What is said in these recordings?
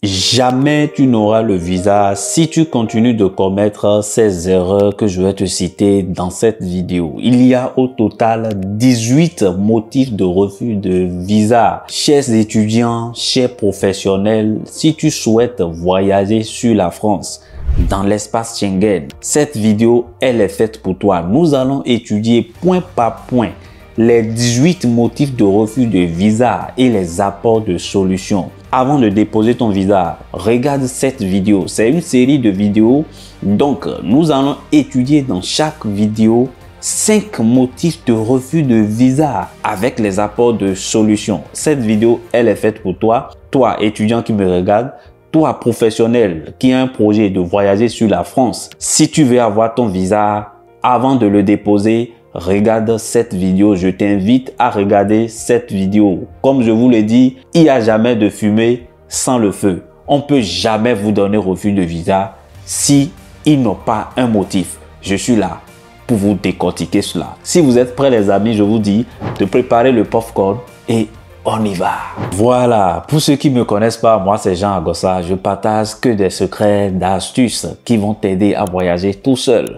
Jamais tu n'auras le visa si tu continues de commettre ces erreurs que je vais te citer dans cette vidéo. Il y a au total 18 motifs de refus de visa. Chers étudiants, chers professionnels, si tu souhaites voyager sur la France, dans l'espace Schengen, cette vidéo, elle est faite pour toi. Nous allons étudier point par point les 18 motifs de refus de visa et les apports de solutions. Avant de déposer ton visa, regarde cette vidéo. C'est une série de vidéos. Donc, nous allons étudier dans chaque vidéo 5 motifs de refus de visa avec les apports de solutions. Cette vidéo, elle est faite pour toi. Toi, étudiant qui me regarde, toi, professionnel qui a un projet de voyager sur la France. Si tu veux avoir ton visa, avant de le déposer, regarde cette vidéo. Je t'invite à regarder cette vidéo. Comme je vous l'ai dit, il n'y a jamais de fumée sans le feu. On ne peut jamais vous donner refus de visa si ils n'ont pas un motif. Je suis là pour vous décortiquer cela. Si vous êtes prêts les amis, je vous dis de préparer le popcorn et on y va. Voilà, pour ceux qui ne me connaissent pas, moi c'est Jean Agossa. Je partage que des secrets, d'astuces qui vont t'aider à voyager tout seul.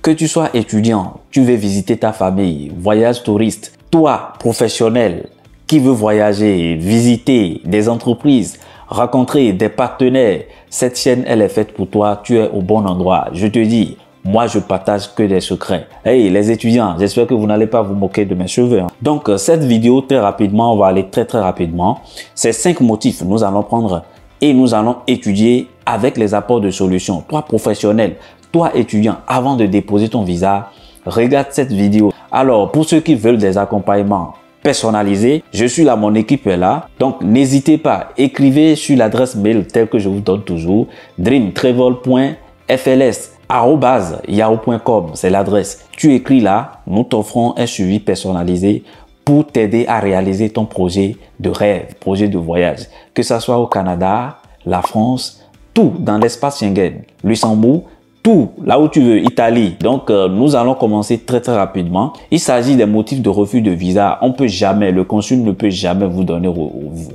Que tu sois étudiant, tu veux visiter ta famille, voyage touriste, toi, professionnel, qui veut voyager, visiter des entreprises, rencontrer des partenaires, cette chaîne, elle est faite pour toi, tu es au bon endroit. Je te dis, moi, je partage que des secrets. Hey, les étudiants, j'espère que vous n'allez pas vous moquer de mes cheveux. Donc, cette vidéo, très rapidement, on va aller très rapidement. Ces 5 motifs, nous allons prendre et nous allons étudier avec les apports de solutions. Toi, professionnel, toi étudiant, avant de déposer ton visa, regarde cette vidéo. Alors, pour ceux qui veulent des accompagnements personnalisés, je suis là, mon équipe est là. Donc, n'hésitez pas, écrivez sur l'adresse mail telle que je vous donne toujours, dreamtravel.fls@yahoo.com, c'est l'adresse. Tu écris là, nous t'offrons un suivi personnalisé pour t'aider à réaliser ton projet de rêve, projet de voyage. Que ce soit au Canada, la France, tout dans l'espace Schengen, Luxembourg, tout, là où tu veux, Italie. Donc, nous allons commencer très rapidement. Il s'agit des motifs de refus de visa. On peut jamais, le consul ne peut jamais vous donner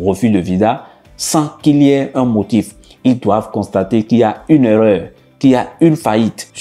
refus de visa sans qu'il y ait un motif. Ils doivent constater qu'il y a une erreur, qu'il y a une faillite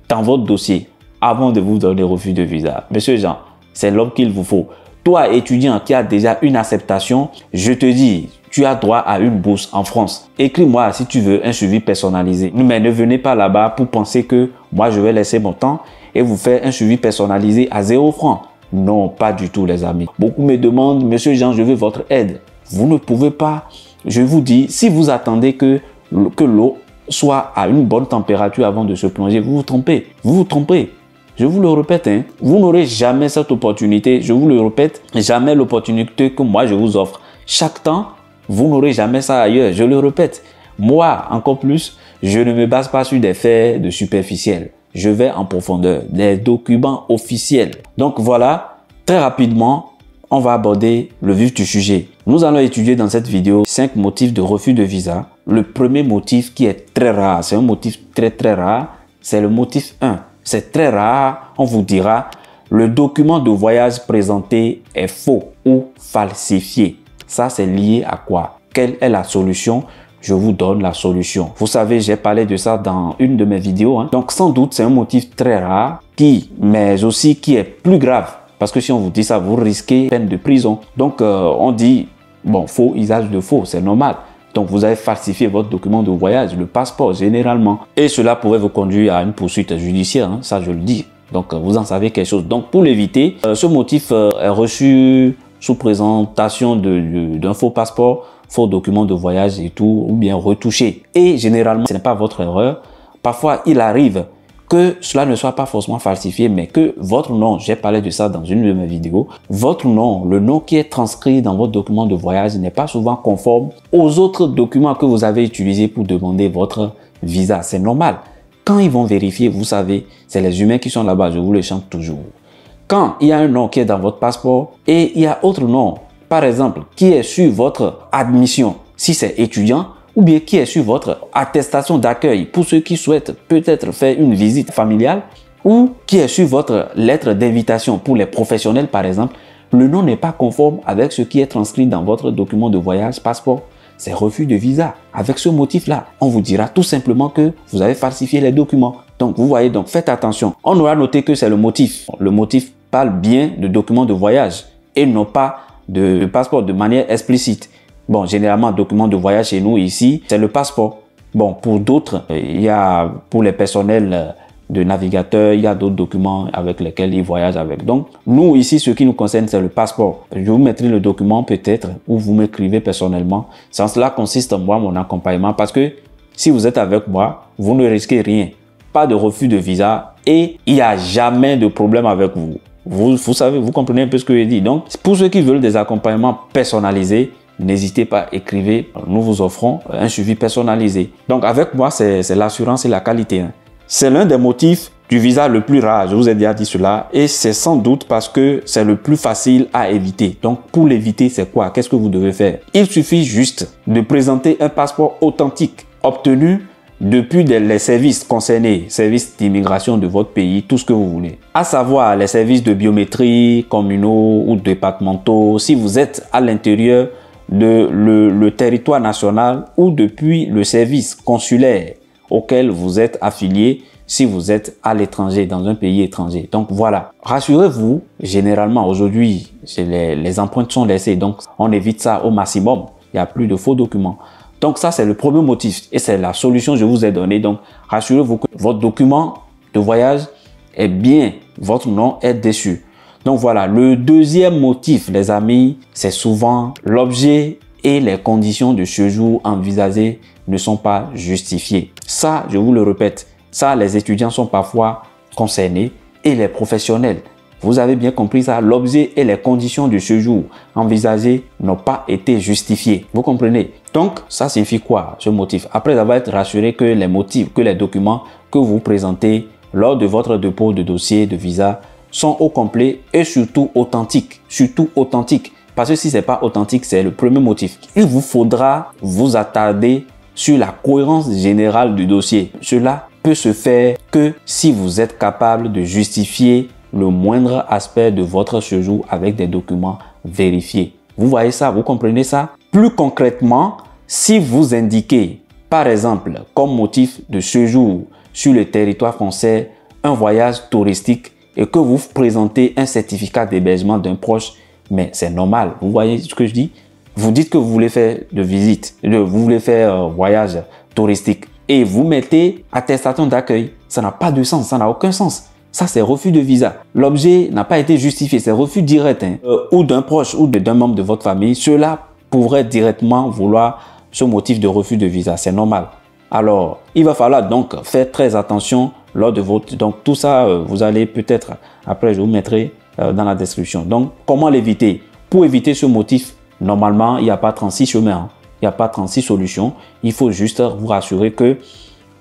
dans votre dossier avant de vous donner refus de visa. Monsieur Jean, c'est l'homme qu'il vous faut. Toi, étudiant qui a déjà une acceptation, je te dis, tu as droit à une bourse en France. Écris-moi si tu veux un suivi personnalisé. Mais ne venez pas là-bas pour penser que moi, je vais laisser mon temps et vous faire un suivi personnalisé à 0 francs. Non, pas du tout, les amis. Beaucoup me demandent, Monsieur Jean, je veux votre aide. Vous ne pouvez pas. Je vous dis, si vous attendez que l'eau soit à une bonne température avant de se plonger, vous vous trompez. Vous vous trompez. Je vous le répète, hein, vous n'aurez jamais cette opportunité. Je vous le répète, jamais l'opportunité que moi, je vous offre. Chaque temps, vous n'aurez jamais ça ailleurs. Je le répète. Moi, encore plus, je ne me base pas sur des faits de superficiels. Je vais en profondeur, des documents officiels. Donc voilà, très rapidement, on va aborder le vif du sujet. Nous allons étudier dans cette vidéo 5 motifs de refus de visa. Le premier motif qui est très rare, c'est un motif très rare, c'est le motif 1. C'est très rare, on vous dira, le document de voyage présenté est faux ou falsifié. Ça, c'est lié à quoi? Quelle est la solution? Je vous donne la solution. Vous savez, j'ai parlé de ça dans une de mes vidéos. Donc, sans doute, c'est un motif très rare mais aussi qui est plus grave. Parce que si on vous dit ça, vous risquez peine de prison. Donc, on dit, bon, faux, usage de faux, c'est normal. Donc, vous avez falsifié votre document de voyage, le passeport, généralement. Et cela pourrait vous conduire à une poursuite judiciaire, hein, ça, je le dis. Donc, vous en savez quelque chose. Donc, pour l'éviter, ce motif est reçu sous présentation d'un faux passeport, faux document de voyage et tout, ou bien retouché. Et généralement, ce n'est pas votre erreur. Parfois, il arrive que cela ne soit pas forcément falsifié, mais que votre nom, j'ai parlé de ça dans une de mes vidéos, votre nom, le nom qui est transcrit dans votre document de voyage n'est pas souvent conforme aux autres documents que vous avez utilisés pour demander votre visa. C'est normal. Quand ils vont vérifier, vous savez, c'est les humains qui sont là-bas, je vous le chante toujours. Quand il y a un nom qui est dans votre passeport et il y a autre nom, par exemple, qui est sur votre admission, si c'est étudiant, ou bien qui est sur votre attestation d'accueil pour ceux qui souhaitent peut-être faire une visite familiale, ou qui est sur votre lettre d'invitation pour les professionnels par exemple, le nom n'est pas conforme avec ce qui est transcrit dans votre document de voyage, passeport. c'est refus de visa. Avec ce motif-là, on vous dira tout simplement que vous avez falsifié les documents. Donc, vous voyez, donc faites attention. On aura noté que c'est le motif. Le motif parle bien de documents de voyage et non pas de passeport de manière explicite. Bon, généralement, document de voyage chez nous ici, c'est le passeport. Bon, pour d'autres, il y a pour les personnels de navigateurs, il y a d'autres documents avec lesquels ils voyagent avec. Donc, nous ici, ce qui nous concerne, c'est le passeport. Je vous mettrai le document peut-être ou vous m'écrivez personnellement. C'est en cela consiste, moi, mon accompagnement. Parce que si vous êtes avec moi, vous ne risquez rien. Pas de refus de visa et il n'y a jamais de problème avec vous. Vous savez, vous comprenez un peu ce que je dis. Donc, pour ceux qui veulent des accompagnements personnalisés, n'hésitez pas, écrivez. Nous vous offrons un suivi personnalisé. Donc, avec moi, c'est l'assurance et la qualité. C'est l'un des motifs du visa le plus rare, je vous ai déjà dit cela, et c'est sans doute parce que c'est le plus facile à éviter. Donc, pour l'éviter, c'est quoi? Qu'est-ce que vous devez faire? Il suffit juste de présenter un passeport authentique, obtenu depuis les services concernés, services d'immigration de votre pays, tout ce que vous voulez. À savoir les services de biométrie, communaux ou départementaux, si vous êtes à l'intérieur de le territoire national ou depuis le service consulaire auquel vous êtes affilié si vous êtes à l'étranger, dans un pays étranger. Donc voilà, rassurez-vous, généralement aujourd'hui, les empreintes sont laissées, donc on évite ça au maximum. Il n'y a plus de faux documents. Donc ça, c'est le premier motif et c'est la solution que je vous ai donnée. Donc rassurez-vous que votre document de voyage est bien, votre nom est dessus. Donc voilà, le deuxième motif, les amis, c'est souvent l'objet et les conditions de séjour envisagées ne sont pas justifiées. Ça, je vous le répète, ça, les étudiants sont parfois concernés et les professionnels. Vous avez bien compris ça, l'objet et les conditions de séjour envisagées n'ont pas été justifiées. Vous comprenez? Donc, ça signifie quoi, ce motif? Après avoir été rassuré que les motifs, que les documents que vous présentez lors de votre dépôt de dossier de visa sont au complet et surtout authentiques. Surtout authentiques. Parce que si ce n'est pas authentique, c'est le premier motif. Il vous faudra vous attarder sur la cohérence générale du dossier. Cela peut se faire que si vous êtes capable de justifier le moindre aspect de votre séjour avec des documents vérifiés. Vous voyez ça? Vous comprenez ça? Plus concrètement, si vous indiquez, par exemple, comme motif de séjour sur le territoire français, un voyage touristique et que vous présentez un certificat d'hébergement d'un proche, mais c'est normal. Vous voyez ce que je dis? Vous dites que vous voulez faire de visite, vous voulez faire voyage touristique et vous mettez attestation d'accueil. Ça n'a pas de sens, ça n'a aucun sens. Ça, c'est refus de visa. L'objet n'a pas été justifié, c'est refus direct ou d'un proche ou d'un membre de votre famille. Cela pourrait directement vouloir ce motif de refus de visa. C'est normal. Alors, il va falloir donc faire très attention lors de votre... Donc, tout ça, vous allez peut-être... Après, je vous mettrai dans la description. Donc, comment l'éviter? Pour éviter ce motif, normalement, il n'y a pas 36 chemins. Il n'y a pas 36 solutions. Il faut juste vous rassurer que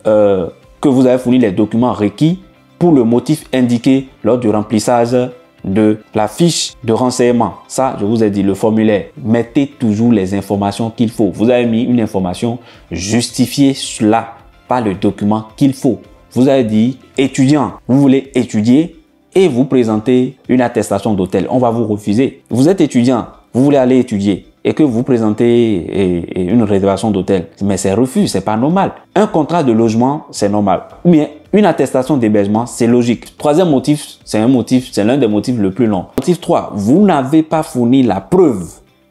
vous avez fourni les documents requis pour le motif indiqué lors du remplissage de la fiche de renseignement. Ça, je vous ai dit, le formulaire. Mettez toujours les informations qu'il faut. Vous avez mis une information, justifiez cela par le document qu'il faut. Vous avez dit, étudiant, vous voulez étudier et vous présentez une attestation d'hôtel. On va vous refuser. Vous êtes étudiant, vous voulez aller étudier et que vous présentez une réservation d'hôtel. Mais c'est refus, c'est pas normal. Un contrat de logement, c'est normal. Ou bien une attestation d'hébergement, c'est logique. Troisième motif, c'est l'un des motifs le plus long. Motif 3, vous n'avez pas fourni la preuve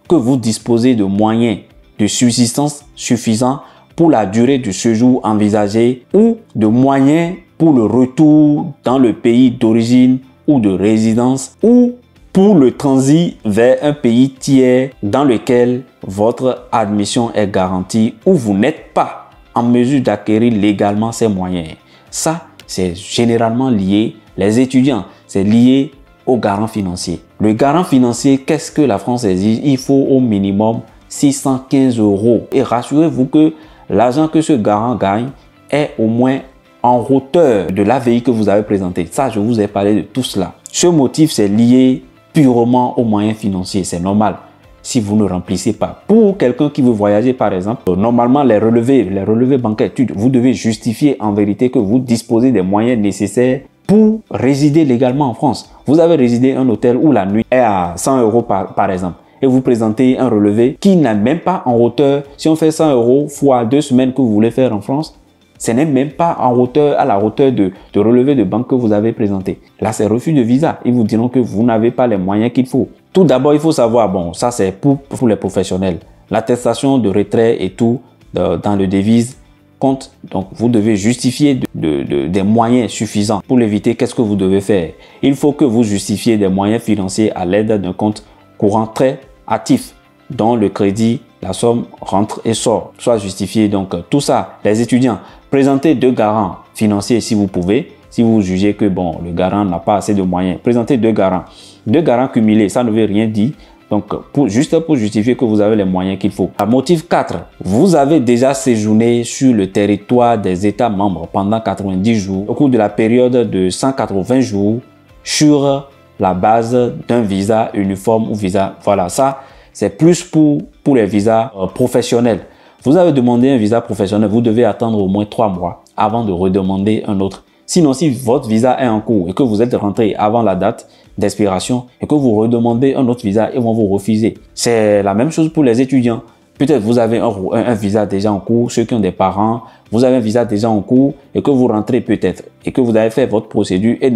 que vous disposez de moyens de subsistance suffisants pour la durée du séjour envisagé ou de moyens pour le retour dans le pays d'origine ou de résidence ou pour le transit vers un pays tiers dans lequel votre admission est garantie ou vous n'êtes pas en mesure d'acquérir légalement ces moyens. Ça, c'est généralement lié, les étudiants, c'est lié au garant financier. Le garant financier, qu'est-ce que la France exige? Il faut au minimum 615 €. Et rassurez-vous que l'argent que ce garant gagne est au moins en hauteur de l'AVI que vous avez présenté. Ça, je vous ai parlé de tout cela. Ce motif, c'est lié purement aux moyens financiers. C'est normal si vous ne remplissez pas. Pour quelqu'un qui veut voyager, par exemple, normalement, les relevés bancaires, vous devez justifier en vérité que vous disposez des moyens nécessaires pour résider légalement en France. Vous avez résidé un hôtel où la nuit est à 100 € par exemple. et vous présentez un relevé qui n'a même pas en hauteur. Si on fait 100 € fois 2 semaines que vous voulez faire en France, ce n'est même pas en hauteur, à la hauteur de relevé de banque que vous avez présenté. Là, c'est refus de visa. Ils vous diront que vous n'avez pas les moyens qu'il faut. Tout d'abord, il faut savoir, bon, ça c'est pour les professionnels. L'attestation de retrait et tout dans le devise compte. Donc, vous devez justifier des moyens suffisants. Pour l'éviter, qu'est-ce que vous devez faire? Il faut que vous justifiez des moyens financiers à l'aide d'un compte courant très actif, dont le crédit, la somme rentre et sort, soit justifié. Donc, tout ça, les étudiants, présentez 2 garants financiers si vous pouvez. Si vous jugez que bon, le garant n'a pas assez de moyens, présentez 2 garants. 2 garants cumulés, ça ne veut rien dire. Donc, juste pour justifier que vous avez les moyens qu'il faut. Motif 4, vous avez déjà séjourné sur le territoire des États membres pendant 90 jours au cours de la période de 180 jours sur la base d'un visa uniforme ou visa. Voilà, ça, c'est plus pour les visas professionnels. Vous avez demandé un visa professionnel, vous devez attendre au moins 3 mois avant de redemander un autre. Sinon, si votre visa est en cours et que vous êtes rentré avant la date d'expiration et que vous redemandez un autre visa, ils vont vous refuser. C'est la même chose pour les étudiants. Peut-être vous avez un visa déjà en cours, ceux qui ont des parents, vous avez un visa déjà en cours et que vous rentrez peut-être et que vous avez fait votre procédure et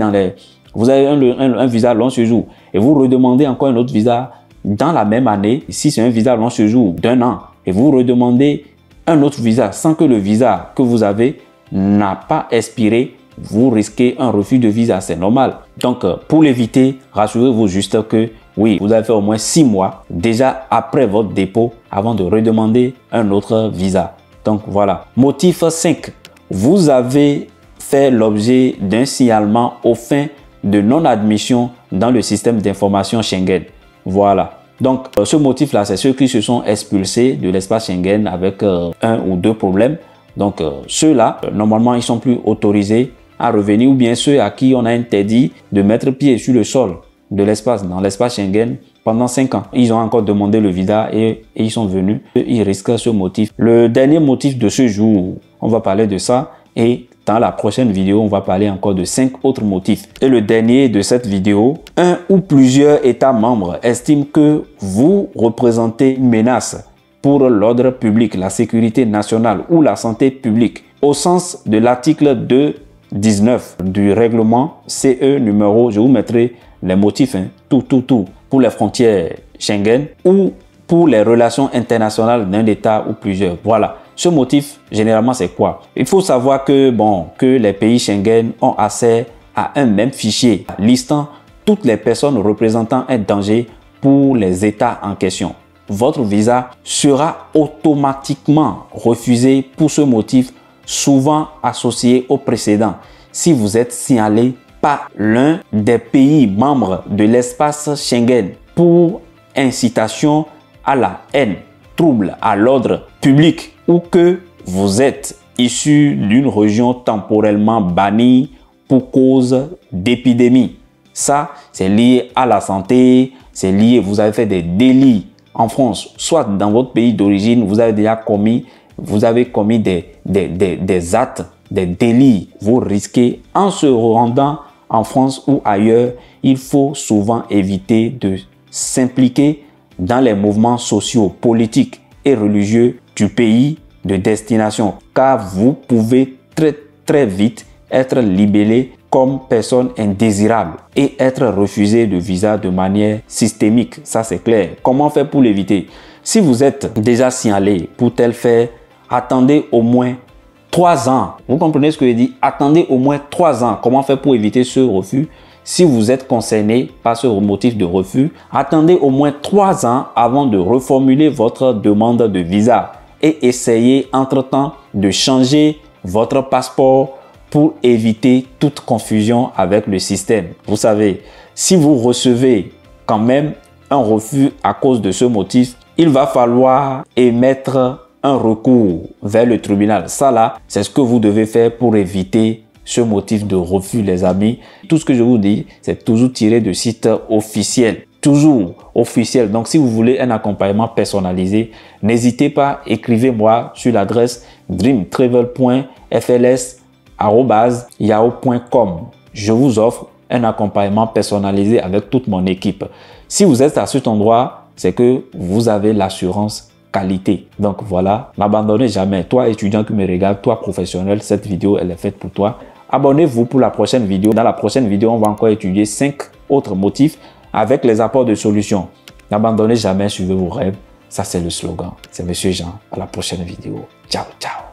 vous avez un visa long séjour et vous redemandez encore un autre visa dans la même année. Si c'est un visa long séjour d'1 an et vous redemandez un autre visa sans que le visa que vous avez n'a pas expiré, vous risquez un refus de visa, c'est normal. Donc, pour l'éviter, rassurez-vous juste que oui, vous avez fait au moins 6 mois déjà après votre dépôt avant de redemander un autre visa. Donc, voilà. Motif 5. Vous avez fait l'objet d'un signalement aux fins de non-admission dans le système d'information Schengen. Voilà. Donc, ce motif-là, c'est ceux qui se sont expulsés de l'espace Schengen avec 1 ou 2 problèmes. Donc, ceux-là, normalement, ils sont plus autorisés à revenir, ou bien ceux à qui on a interdit de mettre pied sur le sol de l'espace, dans l'espace Schengen pendant 5 ans. Ils ont encore demandé le visa et ils sont venus. Ils risquent ce motif. Le dernier motif de ce jour, on va parler de ça et dans la prochaine vidéo, on va parler encore de 5 autres motifs. Et le dernier de cette vidéo, un ou plusieurs États membres estiment que vous représentez une menace pour l'ordre public, la sécurité nationale ou la santé publique au sens de l'article 219 du règlement CE numéro, je vous mettrai les motifs, tout, pour les frontières Schengen ou pour les relations internationales d'un État ou plusieurs. Voilà. Ce motif, généralement, c'est quoi? Il faut savoir que, que les pays Schengen ont accès à un même fichier listant toutes les personnes représentant un danger pour les États en question. Votre visa sera automatiquement refusé pour ce motif, souvent associé au précédent. Si vous êtes signalé par l'un des pays membres de l'espace Schengen pour incitation à la haine, trouble à l'ordre public ou que vous êtes issu d'une région temporellement bannie pour cause d'épidémie. Ça, c'est lié à la santé, c'est lié, vous avez fait des délits en France, soit dans votre pays d'origine, vous avez déjà commis, des actes, des délits. Vous risquez, en se rendant en France ou ailleurs, il faut souvent éviter de s'impliquer dans les mouvements sociaux, politiques et religieux du pays de destination, car vous pouvez très vite être libellé comme personne indésirable et être refusé de visa de manière systémique. Ça, c'est clair. Comment faire pour l'éviter? Si vous êtes déjà signalé pour tel fait, attendez au moins 3 ans. Vous comprenez ce que je dis? Attendez au moins 3 ans. Comment faire pour éviter ce refus? Si vous êtes concerné par ce motif de refus, attendez au moins 3 ans avant de reformuler votre demande de visa et essayez entre-temps de changer votre passeport pour éviter toute confusion avec le système. Vous savez, si vous recevez quand même un refus à cause de ce motif, il va falloir émettre un recours vers le tribunal. Ça là, c'est ce que vous devez faire pour éviter ce motif de refus, les amis. Tout ce que je vous dis, c'est toujours tiré de sites officiels. Toujours officiel. Donc, si vous voulez un accompagnement personnalisé, n'hésitez pas, écrivez-moi sur l'adresse dreamtravel.fls@yahoo.com. Je vous offre un accompagnement personnalisé avec toute mon équipe. Si vous êtes à cet endroit, c'est que vous avez l'assurance qualité. Donc voilà, n'abandonnez jamais. Toi étudiant qui me regarde, toi professionnel, cette vidéo elle est faite pour toi. Abonnez-vous pour la prochaine vidéo. Dans la prochaine vidéo, on va encore étudier 5 autres motifs avec les apports de solutions. N'abandonnez jamais, suivez vos rêves. Ça c'est le slogan. C'est Monsieur Jean. À la prochaine vidéo. Ciao, ciao.